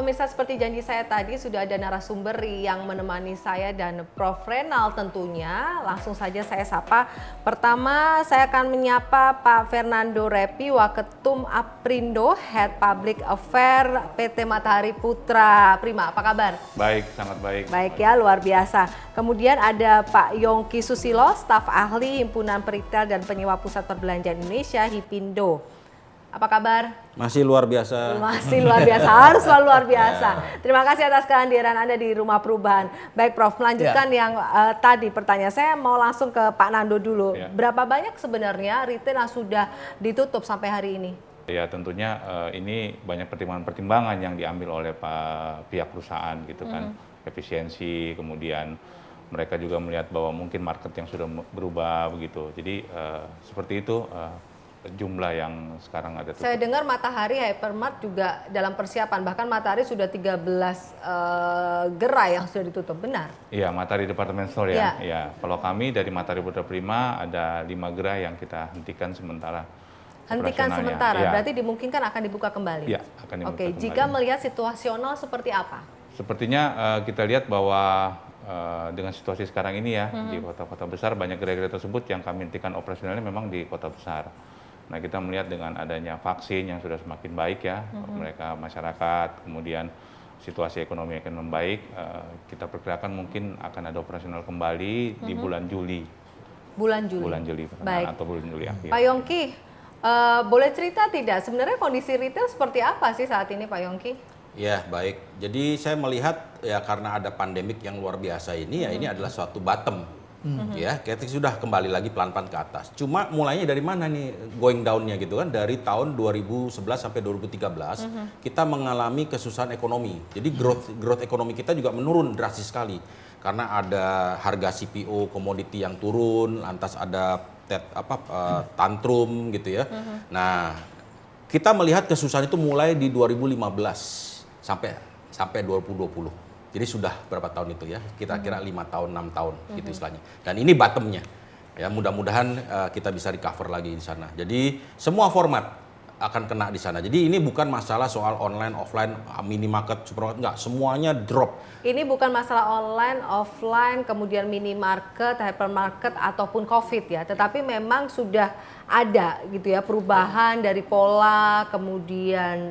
pemirsa, seperti janji saya tadi sudah ada narasumber yang menemani saya dan Prof. Renal tentunya. Langsung saja saya sapa. Pertama saya akan menyapa Pak Fernando Repi, Waketum Aprindo, Head Public Affair PT Matahari Putra Prima. Apa kabar? Baik, sangat baik. Baik ya, luar biasa. Kemudian ada Pak Yongki Susilo, staf ahli Himpunan Peritel dan Penyewa Pusat Perbelanjaan Indonesia, HIPINDO. Apa kabar? Masih luar biasa. Masih luar biasa, harus selalu luar biasa. Terima kasih atas kehadiran Anda di Rumah Perubahan. Baik Prof, melanjutkan yang tadi pertanyaan. Saya mau langsung ke Pak Nando dulu. Berapa banyak sebenarnya retail yang sudah ditutup sampai hari ini? Ya tentunya ini banyak pertimbangan-pertimbangan yang diambil oleh pihak perusahaan gitu kan. Efisiensi, kemudian mereka juga melihat bahwa mungkin market yang sudah berubah begitu. Jadi seperti itu jumlah yang sekarang ada. Saya dengar Matahari Hypermart juga dalam persiapan, bahkan Matahari sudah 13 gerai yang sudah ditutup, benar? Iya, Matahari Department Store ya. Ya. Kalau kami dari Matahari Putra Prima ada 5 gerai yang kita hentikan sementara. Hentikan sementara, ya. Berarti dimungkinkan akan dibuka kembali? Iya, akan dibuka kembali. Jika melihat situasional seperti apa? Sepertinya kita lihat bahwa dengan situasi sekarang ini ya, di kota-kota besar banyak gerai-gerai tersebut yang kami hentikan operasionalnya memang di kota besar. Nah, kita melihat dengan adanya vaksin yang sudah semakin baik ya, mereka masyarakat, kemudian situasi ekonomi akan membaik, kita perkirakan mungkin akan ada operasional kembali di bulan Juli. Bulan Juli? Bulan Juli, atau bulan Juli akhir. Pak Yongki, boleh cerita tidak, sebenarnya kondisi retail seperti apa sih saat ini Pak Yongki? Ya, baik. Jadi saya melihat ya karena ada pandemik yang luar biasa ini, ya ini adalah suatu bottom. Ya, kita sudah kembali lagi pelan-pelan ke atas. Cuma mulainya dari mana nih going down-nya gitu kan? Dari tahun 2011 sampai 2013 kita mengalami kesusahan ekonomi. Jadi growth ekonomi kita juga menurun drastis sekali. Karena ada harga CPO komoditi yang turun, lantas ada tantrum gitu ya. Nah, kita melihat kesusahan itu mulai di 2015 sampai 2020. Jadi sudah berapa tahun itu ya? Kira-kira 5 tahun, 6 tahun gitu istilahnya. Dan ini bottomnya. Ya, mudah-mudahan kita bisa recover lagi di sana. Jadi semua format akan kena di sana. Jadi ini bukan masalah soal online, offline, minimarket, supermarket, enggak. Semuanya drop. Ini bukan masalah online, offline, kemudian minimarket, hypermarket ataupun COVID ya. Tetapi memang sudah ada gitu ya perubahan dari pola, kemudian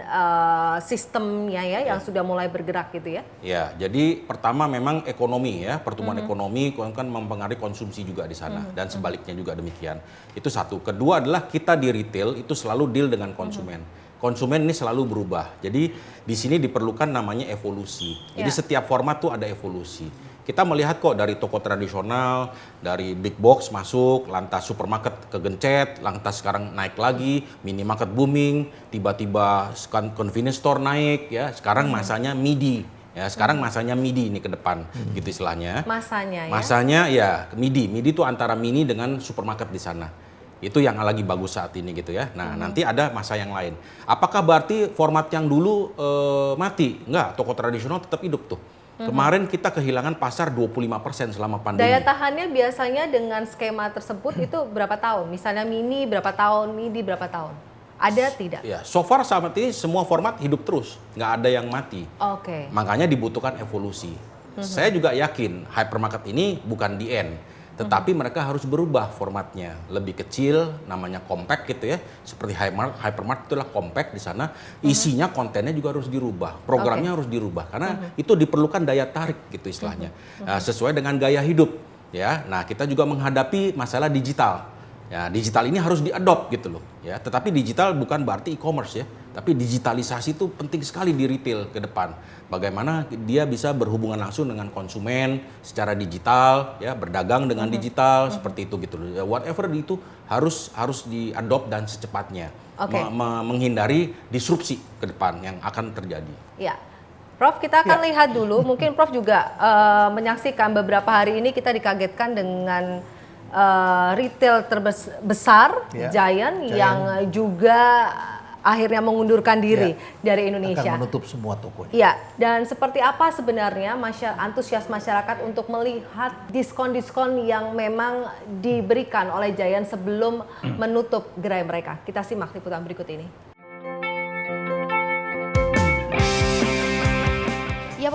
sistemnya ya yang sudah mulai bergerak gitu ya. Ya, jadi pertama memang ekonomi ya, pertumbuhan ekonomi kan mempengaruhi konsumsi juga di sana dan sebaliknya juga demikian. Itu satu. Kedua adalah kita di retail itu selalu deal dengan konsumen. Konsumen ini selalu berubah. Jadi di sini diperlukan namanya evolusi. Jadi setiap format tuh ada evolusi. Kita melihat kok dari toko tradisional, dari big box masuk, lantas supermarket kegencet, lantas sekarang naik lagi, minimarket booming, tiba-tiba convenience store naik ya. Sekarang masanya midi. Ya, sekarang masanya midi ini ke depan gitu istilahnya. Masanya ya. Masanya ya midi. Midi itu antara mini dengan supermarket di sana. Itu yang lagi bagus saat ini gitu ya. Nah, nanti ada masa yang lain. Apakah berarti format yang dulu mati? Enggak, toko tradisional tetap hidup tuh. Kemarin kita kehilangan pasar 25% selama pandemi. Daya tahannya biasanya dengan skema tersebut itu berapa tahun? Misalnya mini berapa tahun, midi berapa tahun? Ada tidak? Ya, so far saat ini semua format hidup terus, nggak ada yang mati. Oke. Makanya dibutuhkan evolusi. Saya juga yakin hypermarket ini bukan the end. Tetapi mereka harus berubah formatnya. Lebih kecil, namanya compact gitu ya. Seperti hypermart itulah compact di sana. Isinya, kontennya juga harus dirubah. Programnya harus dirubah. Karena itu diperlukan daya tarik gitu istilahnya. Sesuai dengan gaya hidup. Ya, nah kita juga menghadapi masalah digital. Ya, digital ini harus diadopt gitu loh. Ya, tetapi digital bukan berarti e-commerce ya. Tapi digitalisasi itu penting sekali di retail ke depan. Bagaimana dia bisa berhubungan langsung dengan konsumen secara digital, ya berdagang dengan digital seperti itu gitu loh. Ya, whatever itu harus diadopt dan secepatnya. Menghindari disrupsi ke depan yang akan terjadi. Ya. Prof, kita akan lihat dulu. Mungkin Prof juga menyaksikan beberapa hari ini kita dikagetkan dengan retail terbesar Giant yang juga akhirnya mengundurkan diri dari Indonesia. Akan menutup semua tokonya. Iya, dan seperti apa sebenarnya antusias masyarakat untuk melihat diskon-diskon yang memang diberikan oleh Giant sebelum menutup gerai mereka? Kita simak liputan berikut ini.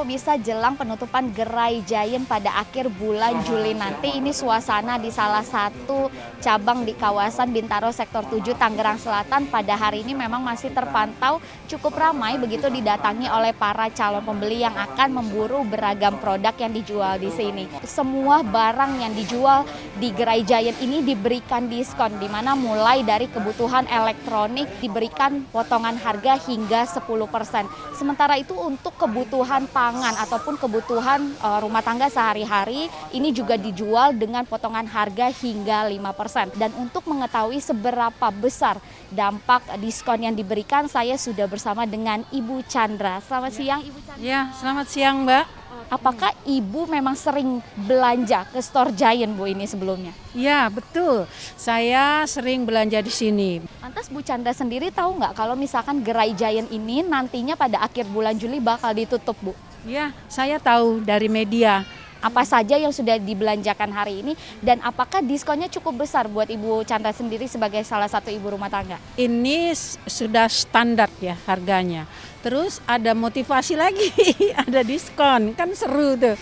bisa jelang penutupan gerai Giant pada akhir bulan Juli nanti. Ini suasana di salah satu cabang di kawasan Bintaro Sektor 7 Tangerang Selatan pada hari ini memang masih terpantau cukup ramai begitu didatangi oleh para calon pembeli yang akan memburu beragam produk yang dijual di sini. Semua barang yang dijual di gerai Giant ini diberikan diskon, di mana mulai dari kebutuhan elektronik diberikan potongan harga hingga 10%. Sementara itu untuk kebutuhan pangan ataupun kebutuhan rumah tangga sehari-hari ini juga dijual dengan potongan harga hingga 5%. Dan untuk mengetahui seberapa besar dampak diskon yang diberikan, saya sudah bersama dengan Ibu Chandra. Selamat siang Ibu Chandra. Ya, selamat siang Mbak. Apakah Ibu memang sering belanja ke store Giant Bu ini sebelumnya? Ya, betul. Saya sering belanja di sini. Lantas Bu Chandra sendiri tahu nggak kalau misalkan gerai Giant ini nantinya pada akhir bulan Juli bakal ditutup Bu? Ya, saya tahu dari media. Apa saja yang sudah dibelanjakan hari ini dan apakah diskonnya cukup besar buat Ibu Chandra sendiri sebagai salah satu ibu rumah tangga? Ini sudah standar ya harganya. Terus ada motivasi lagi, ada diskon, kan seru tuh.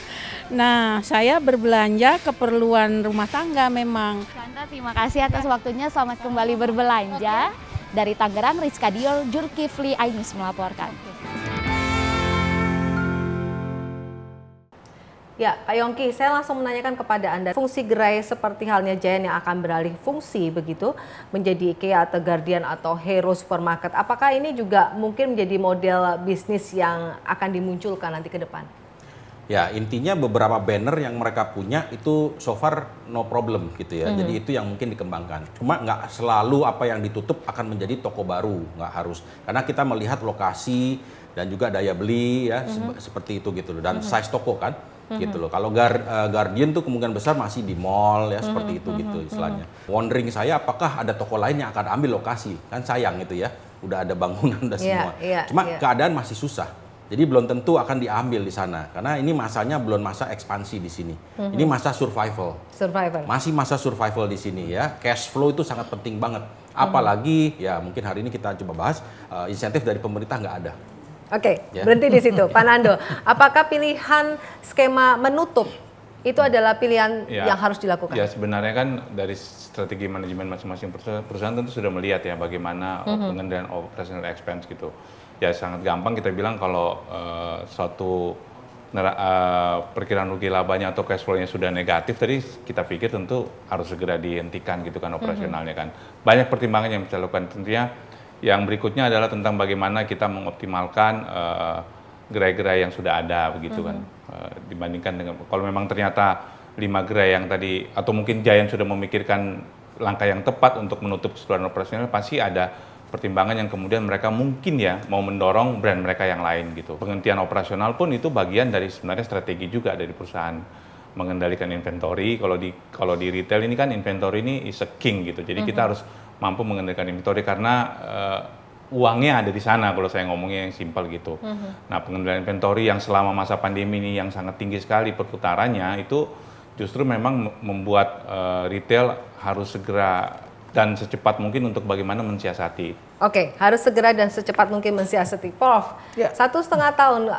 Nah, saya berbelanja keperluan rumah tangga memang. Chandra, terima kasih atas waktunya. Selamat kembali berbelanja. Dari Tangerang, Rizka Diol, Julkifli Ainus melaporkan. Ya, Pak Yongki, saya langsung menanyakan kepada Anda, fungsi gerai seperti halnya Giant yang akan beralih fungsi begitu menjadi IKEA atau Guardian atau Hero Supermarket. Apakah ini juga mungkin menjadi model bisnis yang akan dimunculkan nanti ke depan? Ya, intinya beberapa banner yang mereka punya itu so far no problem gitu ya. Jadi itu yang mungkin dikembangkan. Cuma nggak selalu apa yang ditutup akan menjadi toko baru, nggak harus. Karena kita melihat lokasi dan juga daya beli ya seperti itu gitu loh. Dan size toko kan gitu loh. Kalau Guardian tuh kemungkinan besar masih di mall ya seperti itu gitu istilahnya. Wondering saya apakah ada toko lain yang akan ambil lokasi? Kan sayang gitu ya. Udah ada bangunan udah semua. Cuma keadaan masih susah. Jadi belum tentu akan diambil di sana karena ini masanya belum masa ekspansi di sini. Ini masa survival. Masih masa survival di sini ya. Cash flow itu sangat penting banget. Apalagi ya mungkin hari ini kita coba bahas insentif dari pemerintah nggak ada. Oke, berhenti di situ. Pak Nando, apakah pilihan skema menutup itu adalah pilihan yang harus dilakukan? Ya sebenarnya kan dari strategi manajemen masing-masing perusahaan tentu sudah melihat ya bagaimana pengendalian operational expense gitu. Ya sangat gampang kita bilang kalau suatu perkiraan rugi labanya atau cash flow-nya sudah negatif, tadi kita pikir tentu harus segera dihentikan gitu kan operasionalnya kan. Banyak pertimbangan yang bisa dilakukan tentunya. Yang berikutnya adalah tentang bagaimana kita mengoptimalkan gerai-gerai yang sudah ada begitu kan. Dibandingkan dengan kalau memang ternyata 5 gerai yang tadi atau mungkin Giant sudah memikirkan langkah yang tepat untuk menutup keseluruhan operasional, pasti ada pertimbangan yang kemudian mereka mungkin ya mau mendorong brand mereka yang lain gitu. Penghentian operasional pun itu bagian dari sebenarnya strategi juga dari perusahaan mengendalikan inventory. Kalau di retail ini kan inventory ini is a king gitu. Jadi kita harus mampu mengendalikan inventory karena uangnya ada di sana kalau saya ngomongnya yang simpel gitu. Nah, pengendalian inventory yang selama masa pandemi ini yang sangat tinggi sekali perputarannya itu justru memang membuat retail harus segera dan secepat mungkin untuk bagaimana mensiasati. Oke, harus segera dan secepat mungkin mensiasati. Prof, 1,5 tahun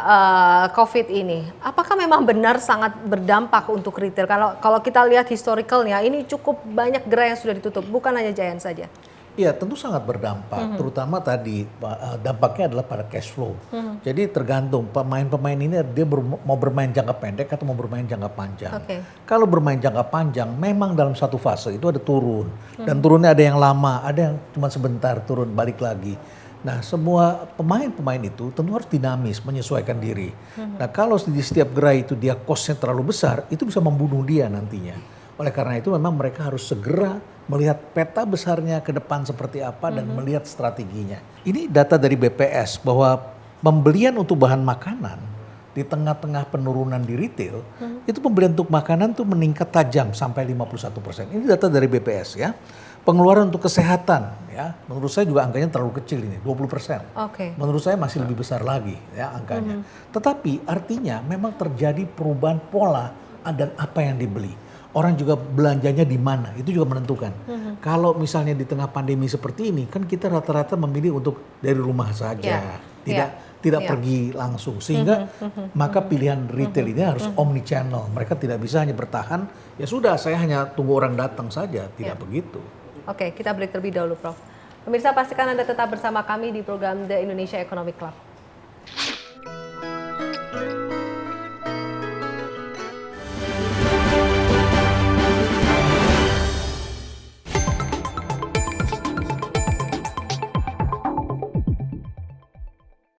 COVID ini, apakah memang benar sangat berdampak untuk retail? Kalau kita lihat historicalnya, ini cukup banyak gerai yang sudah ditutup, bukan hanya Giant saja. Iya, tentu sangat berdampak. Terutama tadi dampaknya adalah pada cash flow. Jadi tergantung pemain-pemain ini dia mau bermain jangka pendek atau mau bermain jangka panjang. Kalau bermain jangka panjang, memang dalam satu fase itu ada turun. Dan turunnya ada yang lama, ada yang cuma sebentar turun balik lagi. Nah, semua pemain-pemain itu tentu harus dinamis, menyesuaikan diri. Nah, kalau di setiap gerai itu dia cost-nya terlalu besar, itu bisa membunuh dia nantinya. Oleh karena itu memang mereka harus segera melihat peta besarnya ke depan seperti apa dan melihat strateginya. Ini data dari BPS bahwa pembelian untuk bahan makanan di tengah-tengah penurunan di retail, itu pembelian untuk makanan tuh meningkat tajam sampai 51%. Ini data dari BPS ya. Pengeluaran untuk kesehatan ya, menurut saya juga angkanya terlalu kecil ini, 20%. Menurut saya masih lebih besar lagi ya angkanya. Tetapi artinya memang terjadi perubahan pola dan apa yang dibeli. Orang juga belanjanya di mana, itu juga menentukan. Kalau misalnya di tengah pandemi seperti ini, kan kita rata-rata memilih untuk dari rumah saja. tidak pergi langsung, sehingga maka pilihan retail ini harus omni channel. Mereka tidak bisa hanya bertahan, ya sudah saya hanya tunggu orang datang saja, tidak begitu. Oke, kita break terlebih dahulu, Prof. Pemirsa, pastikan Anda tetap bersama kami di program The Indonesia Economic Club.